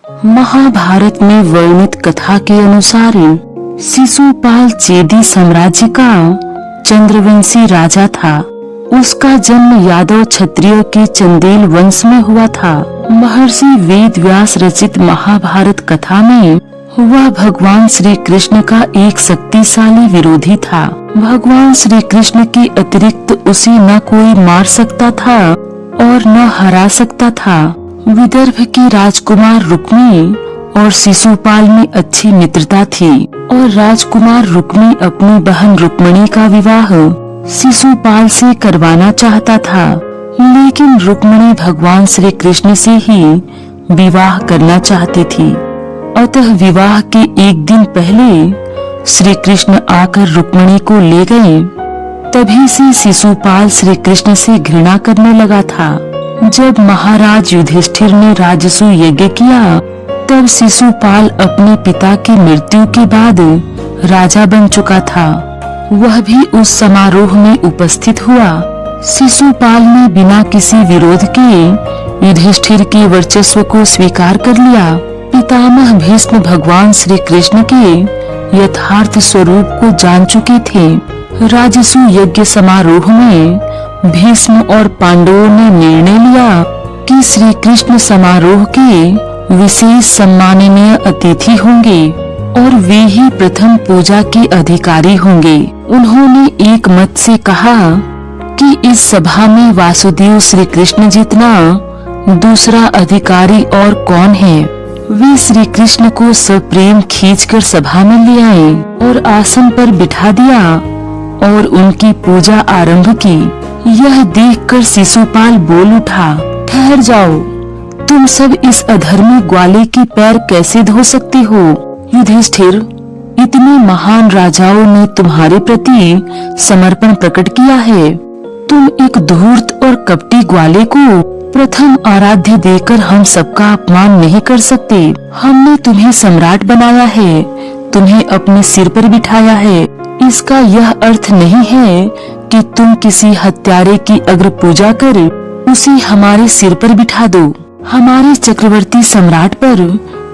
महाभारत में वर्णित कथा के अनुसार शिशुपाल चेदी साम्राज्य का चंद्रवंशी राजा था। उसका जन्म यादव क्षत्रिय के चंदेल वंश में हुआ था। महर्षि वेद व्यास रचित महाभारत कथा में वह भगवान श्री कृष्ण का एक शक्तिशाली विरोधी था। भगवान श्री कृष्ण के अतिरिक्त उसे न कोई मार सकता था और न हरा सकता था। विदर्भ के राजकुमार रुक्मी और शिशुपाल में अच्छी मित्रता थी और राजकुमार रुक्मी अपनी बहन रुक्मिणी का विवाह शिशुपाल से करवाना चाहता था, लेकिन रुक्मिणी भगवान श्री कृष्ण से ही विवाह करना चाहती थी। अतः विवाह के एक दिन पहले श्री कृष्ण आकर रुक्मिणी को ले गए। तभी से शिशुपाल श्री कृष्ण से घृणा करने लगा था। जब महाराज युधिष्ठिर ने राजसूय यज्ञ किया, तब शिशुपाल अपने पिता की मृत्यु के बाद राजा बन चुका था। वह भी उस समारोह में उपस्थित हुआ। शिशुपाल ने बिना किसी विरोध के युधिष्ठिर के वर्चस्व को स्वीकार कर लिया। पितामह भीष्म भगवान श्री कृष्ण के यथार्थ स्वरूप को जान चुके थे। राजसूय यज्ञ समारोह में भीष्म और पांडवों ने निर्णय लिया कि श्री कृष्ण समारोह के विशेष सम्माननीय अतिथि होंगे और वे ही प्रथम पूजा के अधिकारी होंगे। उन्होंने एक मत से कहा कि इस सभा में वासुदेव श्री कृष्ण जितना दूसरा अधिकारी और कौन है। वे श्री कृष्ण को सप्रेम खींचकर सभा में ले आए और आसन पर बिठा दिया और उनकी पूजा आरंभ की। यह देखकर शिशुपाल बोल उठा, ठहर जाओ, तुम सब इस अधर्मी ग्वाले की पैर कैसे धो सकते हो? युधिष्ठिर, इतने महान राजाओं ने तुम्हारे प्रति समर्पण प्रकट किया है। तुम एक धूर्त और कपटी ग्वाले को प्रथम आराध्य देकर हम सबका अपमान नहीं कर सकते। हमने तुम्हें सम्राट बनाया है, तुम्हें अपने सिर पर बिठाया है। इसका यह अर्थ नहीं है कि तुम किसी हत्यारे की अग्र पूजा कर उसे हमारे सिर पर बिठा दो। हमारे चक्रवर्ती सम्राट पर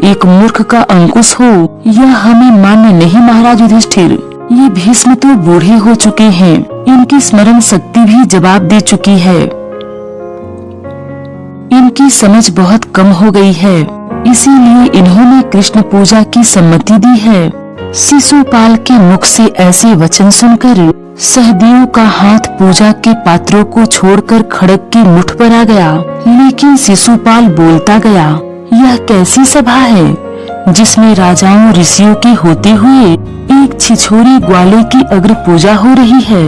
एक मूर्ख का अंकुश हो, यह हमें मान्य नहीं। महाराज युधिष्ठिर, ये भीष्म तो बूढ़े हो चुके हैं, इनकी स्मरण शक्ति भी जवाब दे चुकी है। इनकी समझ बहुत कम हो गई है, इसीलिए इन्होंने कृष्ण पूजा की सम्मति दी है। शिशुपाल के मुख से ऐसे वचन सुनकर सहदेव का हाथ पूजा के पात्रों को छोड़कर खड्ग की मुठ पर आ गया। लेकिन शिशुपाल बोलता गया, यह कैसी सभा है जिसमें राजाओं ऋषियों के होते हुए एक छिछोरी ग्वाले की अग्र पूजा हो रही है।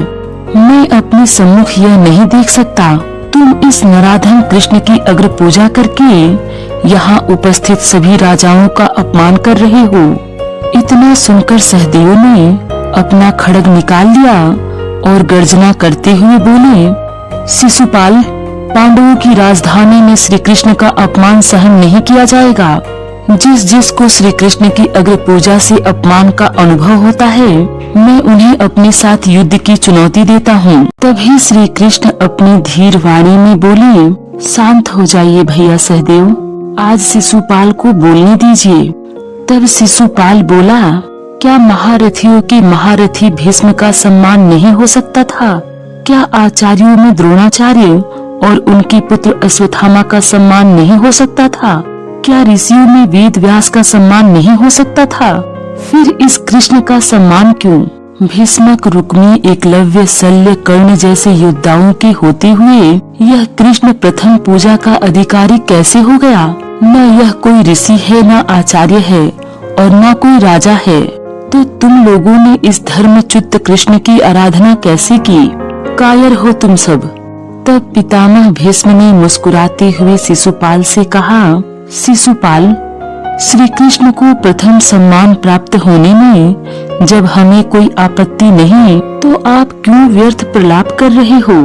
मैं अपने सम्मुख यह नहीं देख सकता। तुम इस नराधम कृष्ण की अग्र पूजा करके यहाँ उपस्थित सभी राजाओं का अपमान कर रहे हो। इतना सुनकर सहदेव ने अपना खड्ग निकाल लिया और गर्जना करते हुए बोले, शिशुपाल, पांडवों की राजधानी में श्री कृष्ण का अपमान सहन नहीं किया जाएगा। जिस जिस को श्री कृष्ण की अग्र पूजा से अपमान का अनुभव होता है, मैं उन्हें अपने साथ युद्ध की चुनौती देता हूँ। तभी श्री कृष्ण अपनी धीर वाणी में बोले, शांत हो जाइए भैया सहदेव, आज शिशुपाल को बोलने दीजिए। तब शिशुपाल बोला, क्या महारथियों के महारथी भीष्म का सम्मान नहीं हो सकता था? क्या आचार्यों में द्रोणाचार्य और उनके पुत्र अश्वत्थामा का सम्मान नहीं हो सकता था? क्या ऋषियों में वेद व्यास का सम्मान नहीं हो सकता था? फिर इस कृष्ण का सम्मान क्यों? भीष्मक, रुक्मी, एकलव्य, शल्य, कर्ण जैसे योद्धाओं के होते हुए यह कृष्ण प्रथम पूजा का अधिकारी कैसे हो गया? न यह कोई ऋषि है, न आचार्य है और न कोई राजा है। तो तुम लोगों ने इस धर्मच्युत कृष्ण की आराधना कैसे की? कायर हो तुम सब। तब पितामह भीष्म ने मुस्कुराते हुए शिशुपाल से कहा, शिशुपाल, श्री कृष्ण को प्रथम सम्मान प्राप्त होने में जब हमें कोई आपत्ति नहीं, तो आप क्यों व्यर्थ प्रलाप कर रहे हो?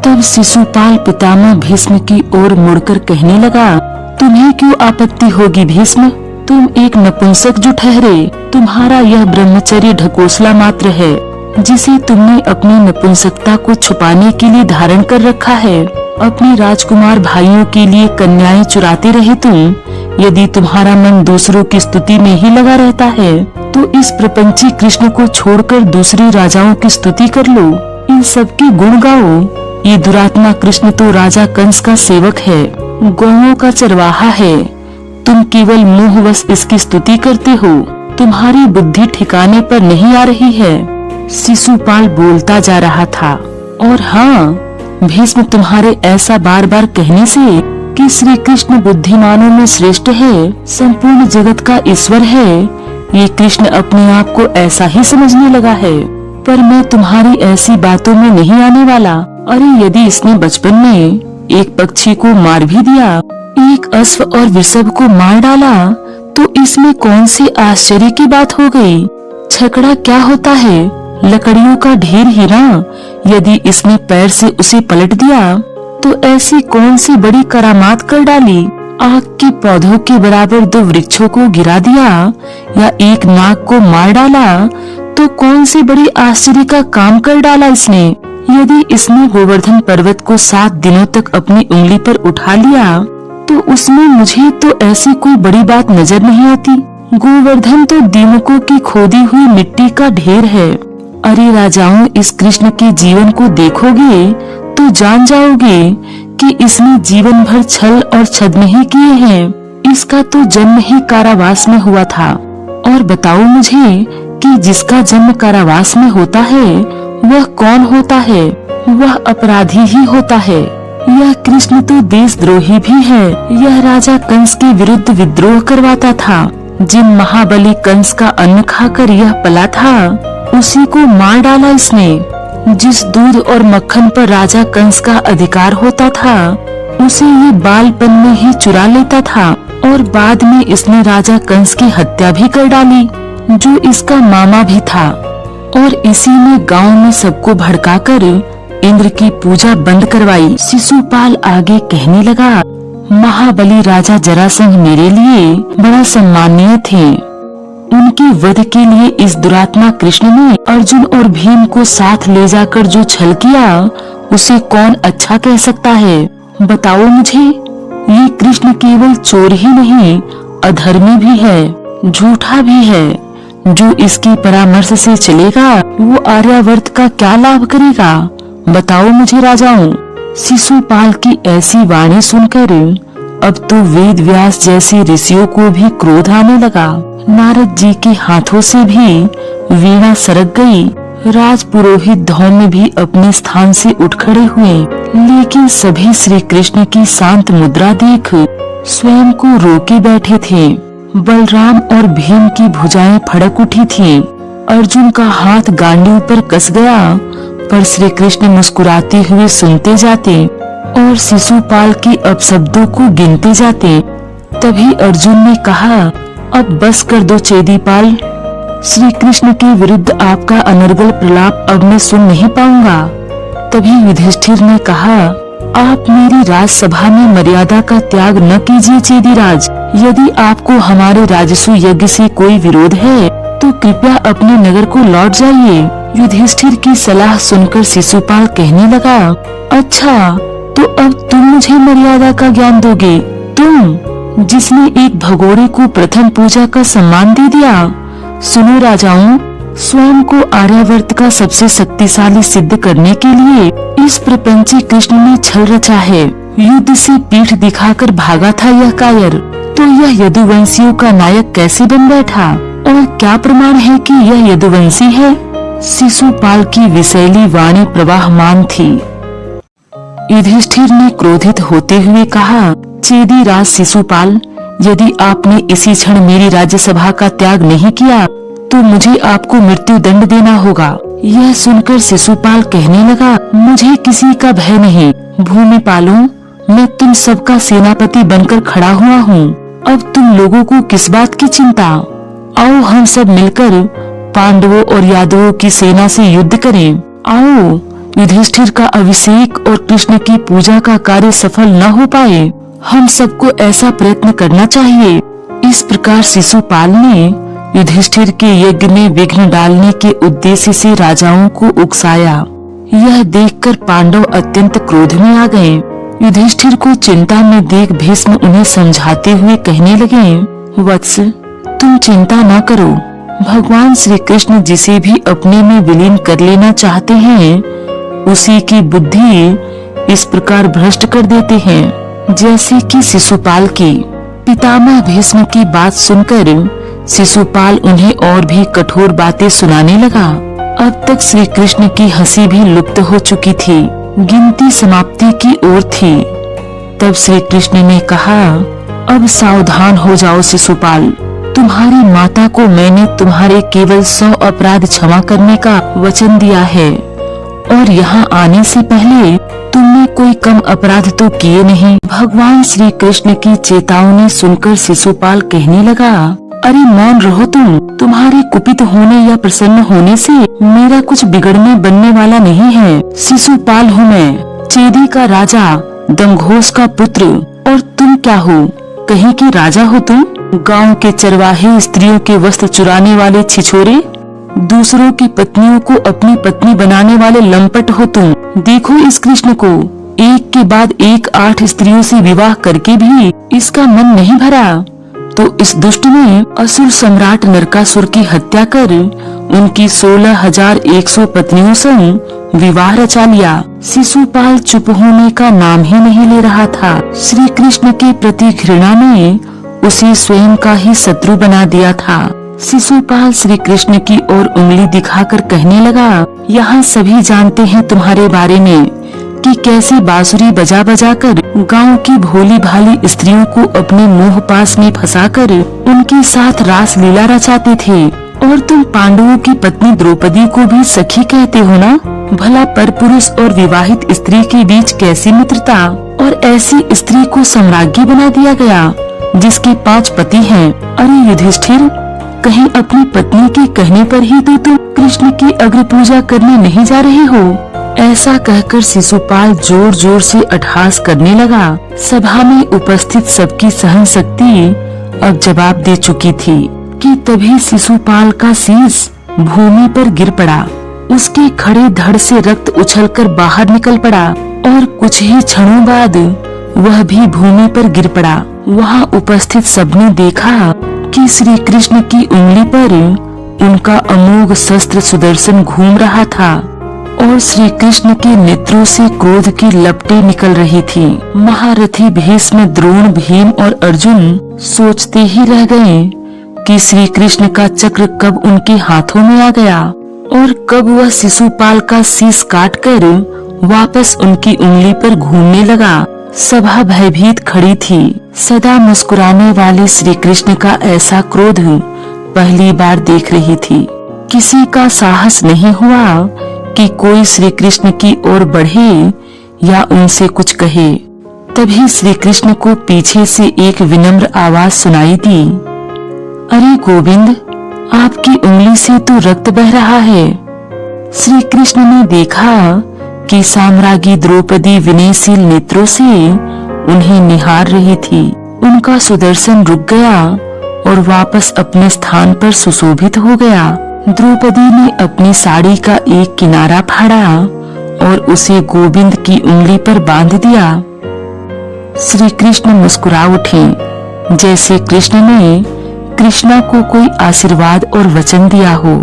तब शिशुपाल पितामह भीष्म की ओर मुड़कर कहने लगा, तुम्हें क्यों आपत्ति होगी भीष्म? तुम एक नपुंसक जो ठहरे, तुम्हारा यह ब्रह्मचर्य ढकोसला मात्र है, जिसे तुमने अपनी नपुंसकता को छुपाने के लिए धारण कर रखा है। अपने राजकुमार भाइयों के लिए कन्याएं चुराते रहे तुम, यदि तुम्हारा मन दूसरों की स्तुति में ही लगा रहता है तो इस प्रपंची कृष्ण को छोड़कर दूसरे राजाओं की स्तुति कर लो, इन सब के गुण गाओ। ये दुरात्मा कृष्ण तो राजा कंस का सेवक है, गौओं का चरवाहा है। तुम केवल मोहवश इसकी स्तुति करते हो, तुम्हारी बुद्धि ठिकाने पर नहीं आ रही है। शिशुपाल बोलता जा रहा था। और हाँ, भीष्म तुम्हारे ऐसा बार बार कहने से कि श्री कृष्ण बुद्धिमानों में श्रेष्ठ है, संपूर्ण जगत का ईश्वर है, ये कृष्ण अपने आप को ऐसा ही समझने लगा है। पर मैं तुम्हारी ऐसी बातों में नहीं आने वाला। अरे यदि इसने बचपन में एक पक्षी को मार भी दिया, एक अश्व और वृषभ को मार डाला, तो इसमें कौन सी आश्चर्य की बात हो गई। छकड़ा क्या होता है, लकड़ियों का ढेर ही ना। यदि इसने पैर से उसे पलट दिया तो ऐसी कौन सी बड़ी करामात कर डाली। आग के पौधों के बराबर 2 वृक्षों को गिरा दिया या एक नाग को मार डाला तो कौन सी बड़ी आश्चर्य का काम कर डाला इसने। यदि इसने गोवर्धन पर्वत को 7 दिनों तक अपनी उंगली पर उठा लिया तो उसमें मुझे तो ऐसी कोई बड़ी बात नजर नहीं आती। गोवर्धन तो दीमकों की खोदी हुई मिट्टी का ढेर है। अरे राजाओं, इस कृष्ण के जीवन को देखोगे तो जान जाओगे कि इसने जीवन भर छल और छद्म ही किए हैं। इसका तो जन्म ही कारावास में हुआ था। और बताओ मुझे कि जिसका जन्म कारावास में होता है वह कौन होता है? वह अपराधी ही होता है। यह कृष्ण तो देशद्रोही भी है। यह राजा कंस के विरुद्ध विद्रोह करवाता था। जिन महाबली कंस का अन्न खाकर यह पला था उसी को मार डाला इसने। जिस दूध और मक्खन पर राजा कंस का अधिकार होता था उसे ये बालपन में ही चुरा लेता था। और बाद में इसने राजा कंस की हत्या भी कर डाली, जो इसका मामा भी था। और इसी ने गांव में सबको भड़काकर इंद्र की पूजा बंद करवाई। शिशुपाल आगे कहने लगा, महाबली राजा जरासंध मेरे लिए बड़ा सम्मानीय थे। उनके वध के लिए इस दुरात्मा कृष्ण ने अर्जुन और भीम को साथ ले जाकर जो छल किया उसे कौन अच्छा कह सकता है? बताओ मुझे। ये कृष्ण केवल चोर ही नहीं, अधर्मी भी है, झूठा भी है। जो इसके परामर्श से चलेगा वो आर्यावर्त का क्या लाभ करेगा? बताओ मुझे राजाओं। शिशुपाल की ऐसी वाणी सुनकर अब तो वेद व्यास जैसे ऋषियों को भी क्रोध आने लगा। नारद जी के हाथों से भी वीणा सरक गई। राज पुरोहित धौम्य भी अपने स्थान से उठ खड़े हुए, लेकिन सभी श्री कृष्ण की शांत मुद्रा देख स्वयं को रोके बैठे थे। बलराम और भीम की भुजाएं फड़क उठी थीं। अर्जुन का हाथ गांडी पर कस गया, पर श्री कृष्ण मुस्कुराते हुए सुनते जाते और शिशुपाल के अपशब्दों को गिनते जाते। तभी अर्जुन ने कहा, अब बस कर दो चेदीपाल, श्री कृष्ण के विरुद्ध आपका अनर्गल प्रलाप अब मैं सुन नहीं पाऊंगा। तभी युधिष्ठिर ने कहा, आप मेरी राजसभा में मर्यादा का त्याग न कीजिए चेदीराज। यदि आपको हमारे राजसू यज्ञ से कोई विरोध है तो कृपया अपने नगर को लौट जाइए। युधिष्ठिर की सलाह सुनकर शिशुपाल कहने लगा, अच्छा तो अब तुम मुझे मर्यादा का ज्ञान दोगे? तुम जिसने एक भगोड़े को प्रथम पूजा का सम्मान दे दिया। सुनो राजाओं, स्वयं को आर्यावर्त का सबसे शक्तिशाली सिद्ध करने के लिए इस प्रपंची कृष्ण ने छल रचा है। युद्ध से पीठ दिखाकर भागा था यह कायर, तो यह यदुवंशियों का नायक कैसे बन बैठा? और क्या प्रमाण है कि यह यदुवंशी है? शिशुपाल की विषैली वाणी प्रवाहमान थी। युधिष्ठिर ने क्रोधित होते हुए कहा, चेदीराज शिशुपाल, यदि आपने इसी क्षण मेरी राज्यसभा का त्याग नहीं किया तो मुझे आपको मृत्यु दंड देना होगा। यह सुनकर शिशुपाल कहने लगा, मुझे किसी का भय नहीं। भूमिपालों, मैं तुम सबका सेनापति बनकर खड़ा हुआ हूँ। अब तुम लोगों को किस बात की चिंता? आओ हम सब मिलकर पांडवों और यादवों की सेना से युद्ध करें। आओ, युधिष्ठिर का अभिषेक और कृष्ण की पूजा का कार्य सफल न हो पाए, हम सबको ऐसा प्रयत्न करना चाहिए। इस प्रकार शिशुपाल ने युधिष्ठिर के यज्ञ में विघ्न डालने के उद्देश्य से राजाओं को उकसाया। यह देखकर पांडव अत्यंत क्रोध में आ गए। युधिष्ठिर को चिंता में देख भीष्म उन्हें समझाते हुए कहने लगे, वत्स, तुम चिंता न करो। भगवान श्री कृष्ण जिसे भी अपने में विलीन कर लेना चाहते हैं, उसी की बुद्धि इस प्रकार भ्रष्ट कर देते हैं, जैसे कि शिशुपाल की। पितामह भीष्म की बात सुनकर शिशुपाल उन्हें और भी कठोर बातें सुनाने लगा। अब तक श्री कृष्ण की हंसी भी लुप्त हो चुकी थी, गिनती समाप्ति की ओर थी। तब श्री कृष्ण ने कहा, अब सावधान हो जाओ शिशुपाल, तुम्हारी माता को मैंने तुम्हारे केवल 100 अपराध क्षमा करने का वचन दिया है, और यहाँ आने से पहले तुमने कोई कम अपराध तो किए नहीं। भगवान श्री कृष्ण की चेतावनी सुनकर शिशुपाल कहने लगा, अरे मौन रहो तुम्हारे कुपित होने या प्रसन्न होने से मेरा कुछ बिगड़ने बनने वाला नहीं है। शिशुपाल हूँ मैं, चेदी का राजा, दमघोष का पुत्र, और तुम क्या हो? कहीं की राजा हो तुम? गांव के चरवाहे स्त्रियों के वस्त्र चुराने वाले छिछोरे, दूसरों की पत्नियों को अपनी पत्नी बनाने वाले लंपट हो तुम। देखो इस कृष्ण को, एक के बाद एक 8 स्त्रियों से विवाह करके भी इसका मन नहीं भरा, तो इस दुष्ट ने असुर सम्राट नरकासुर की हत्या कर उनकी 16,100 पत्नियों संग विवाह रचा लिया। शिशुपाल चुप होने का नाम ही नहीं ले रहा था। श्री कृष्ण के प्रति घृणा में उसे स्वयं का ही शत्रु बना दिया था। शिशुपाल श्री कृष्ण की ओर उंगली दिखाकर कहने लगा, यहाँ सभी जानते हैं तुम्हारे बारे में कि कैसे बांसुरी बजा बजा कर गाँव की भोली भाली स्त्रियों को अपने मोह पास में फंसाकर उनके साथ रास लीला रचाते थे। और तुम पांडवों की पत्नी द्रौपदी को भी सखी कहते हो ना? भला परपुरुष और विवाहित स्त्री के बीच कैसी मित्रता, और ऐसी स्त्री को सम्राज्ञी बना दिया गया जिसके 5 पति हैं। अरे युधिष्ठिर, कहीं अपनी पत्नी के कहने पर ही तो तुम कृष्ण की अग्र पूजा करने नहीं जा रहे हो? ऐसा कहकर शिशुपाल जोर जोर से अट्टहास करने लगा। सभा में उपस्थित सबकी सहन शक्ति अब जवाब दे चुकी थी कि तभी शिशुपाल का शीश भूमि पर गिर पड़ा। उसके खड़े धड़ से रक्त उछलकर बाहर निकल पड़ा और कुछ ही क्षणों बाद वह भी भूमि पर गिर पड़ा। वहां उपस्थित सबने देखा कि श्री कृष्ण की उंगली पर उनका अमोघ शस्त्र सुदर्शन घूम रहा था और श्री कृष्ण के नेत्रों से क्रोध की लपटें निकल रही थी। महारथी भीष्म, द्रोण, भीम और अर्जुन सोचते ही रह गए कि श्री कृष्ण का चक्र कब उनके हाथों में आ गया और कब वह शिशुपाल का शीश काटकर वापस उनकी उंगली पर घूमने लगा। सभा भयभीत खड़ी थी। सदा मुस्कुराने वाले श्री कृष्ण का ऐसा क्रोध पहली बार देख रही थी। किसी का साहस नहीं हुआ कि कोई श्री कृष्ण की ओर बढ़े या उनसे कुछ कहे। तभी श्री कृष्ण को पीछे से एक विनम्र आवाज सुनाई दी, अरे गोविंद, आपकी उंगली से तो रक्त बह रहा है। श्री कृष्ण ने देखा कि साम्राज्ञी द्रौपदी विनयशील नेत्रों से उन्हें निहार रही थी। उनका सुदर्शन रुक गया और वापस अपने स्थान पर सुशोभित हो गया। द्रौपदी ने अपनी साड़ी का एक किनारा फाड़ा और उसे गोविंद की उंगली पर बांध दिया। श्री कृष्ण मुस्कुरा उठे, जैसे कृष्ण ने कृष्णा को कोई आशीर्वाद और वचन दिया हो।